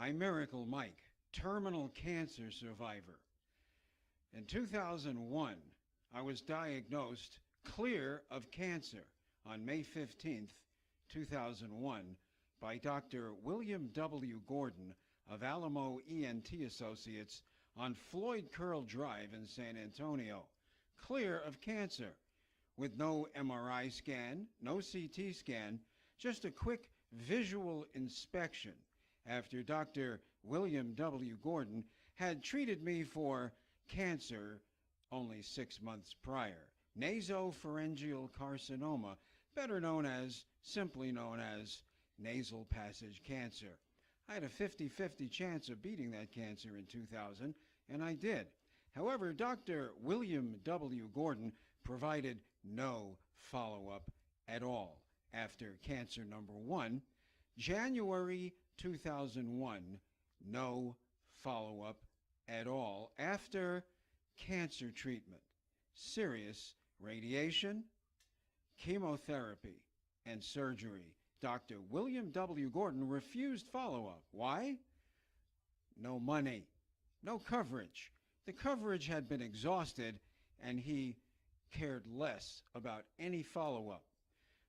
I'm Miracle Mike, terminal cancer survivor. In 2001, I was diagnosed clear of cancer on May 15th, 2001, by Dr. William W. Gordon of Alamo Ent Associates on Floyd Drive in San Antonio, clear of cancer, with no MRI scan, no CT scan, just a quick visual inspection after Dr. William W. Gordon had treated me for cancer only 6 months prior, nasopharyngeal carcinoma, simply known as nasal passage cancer. I had a 50-50 chance of beating that cancer in 2000, and I did. However, Dr. William W. Gordon provided no follow-up at all after cancer number 1, January 2001, no follow-up at all after cancer treatment, serious radiation, chemotherapy, and surgery. Dr. William W. Gordon refused follow-up. Why? No money, no coverage. The coverage had been exhausted, and he cared less about any follow-up.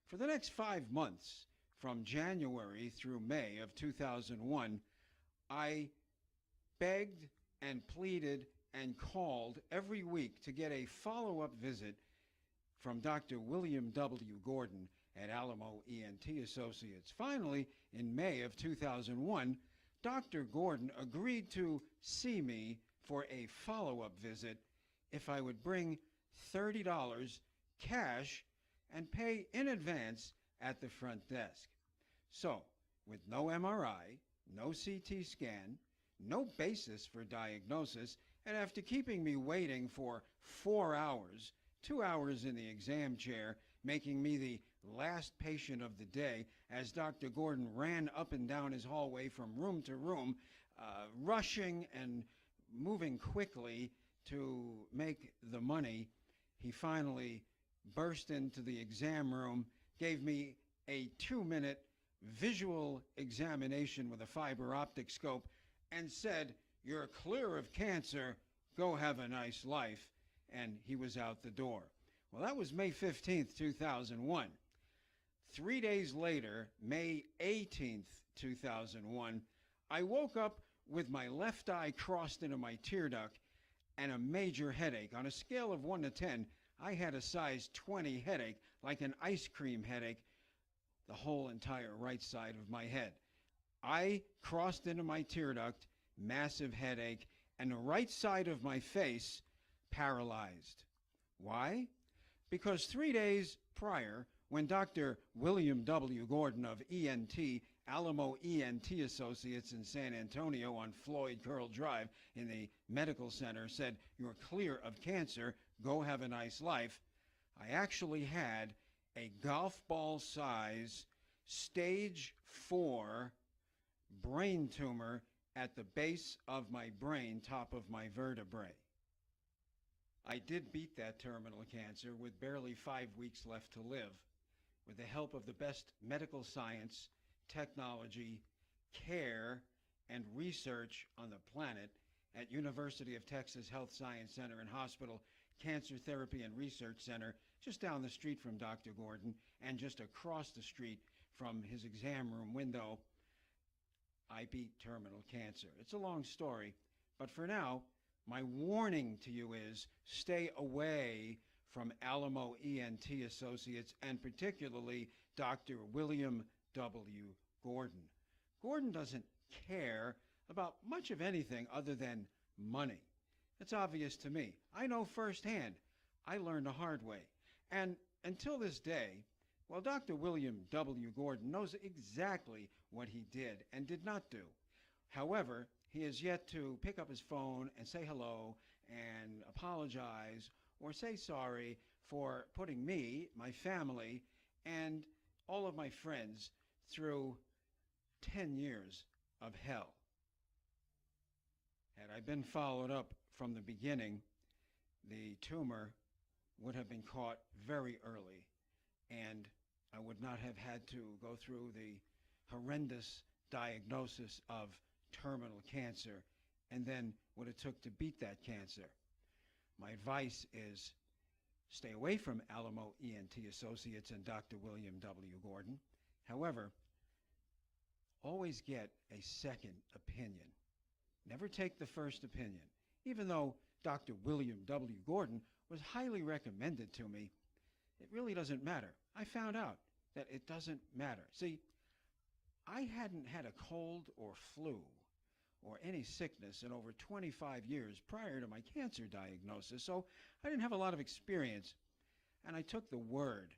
For the next 5 months, from January through May of 2001, I begged and pleaded and called every week to get a follow-up visit from Dr. William W. Gordon at Alamo Ent Associates. Finally, in May of 2001, Dr. Gordon agreed to see me for a follow-up visit if I would bring $30 cash and pay in advance at the front desk. So, with no MRI, no CT scan, no basis for diagnosis, and after keeping me waiting for 4 hours, 2 hours in the exam chair, making me the last patient of the day as Dr. Gordon ran up and down his hallway from room to room, rushing and moving quickly to make the money, he finally burst into the exam room, gave me a 2-minute visual examination with a fiber optic scope, and said, "You're clear of cancer, go have a nice life," and he was out the door. Well, that was May 15th, 2001. 3 days later, May 18th, 2001, I woke up with my left eye crossed into my tear duct and a major headache. On a scale of 1 to 10, I had a size 20 headache, like an ice cream headache, the whole entire right side of my head. I crossed into my tear duct, massive headache, and the right side of my face paralyzed. Why? Because 3 days prior, when Dr. William W. Gordon of Alamo Ent Associates in San Antonio on Floyd Drive in the medical center said, "You're clear of cancer, go have a nice life," I actually had a golf ball size stage 4 brain tumor at the base of my brain, top of my vertebrae. I did beat that terminal cancer with barely 5 weeks left to live, with the help of the best medical science, technology, care, and research on the planet at University of Texas Health Science Center and Hospital Cancer Therapy and Research Center, just down the street from Dr. Gordon and just across the street from his exam room window. I beat terminal cancer. It's a long story, but for now, my warning to you is stay away from Alamo Ent Associates and particularly Dr. William W. Gordon. Gordon doesn't care about much of anything other than money. It's obvious to me. I know firsthand. I learned the hard way. And until this day, well, Dr. William W. Gordon knows exactly what he did and did not do. However, he has yet to pick up his phone and say hello and apologize or say sorry for putting me, my family, and all of my friends through 10 years of hell. Had I been followed up from the beginning, the tumor would have been caught very early, and I would not have had to go through the horrendous diagnosis of terminal cancer and then what it took to beat that cancer. My advice is stay away from Alamo ENT Associates and Dr. William W. Gordon. However, always get a second opinion. Never take the first opinion. Even though Dr. William W. Gordon was highly recommended to me, it really doesn't matter. I found out that it doesn't matter. See, I hadn't had a cold or flu or any sickness in over 25 years prior to my cancer diagnosis, so I didn't have a lot of experience, and I took the word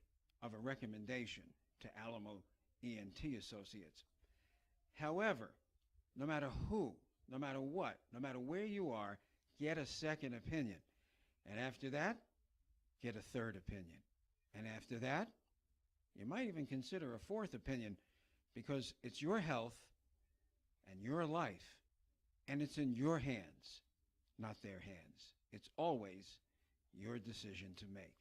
of a recommendation to Alamo ENT Associates. However, no matter who, no matter what, no matter where you are, get a second opinion. And after that, get a third opinion. And after that, you might even consider a fourth opinion, because it's your health and your life, and it's in your hands, not their hands. It's always your decision to make.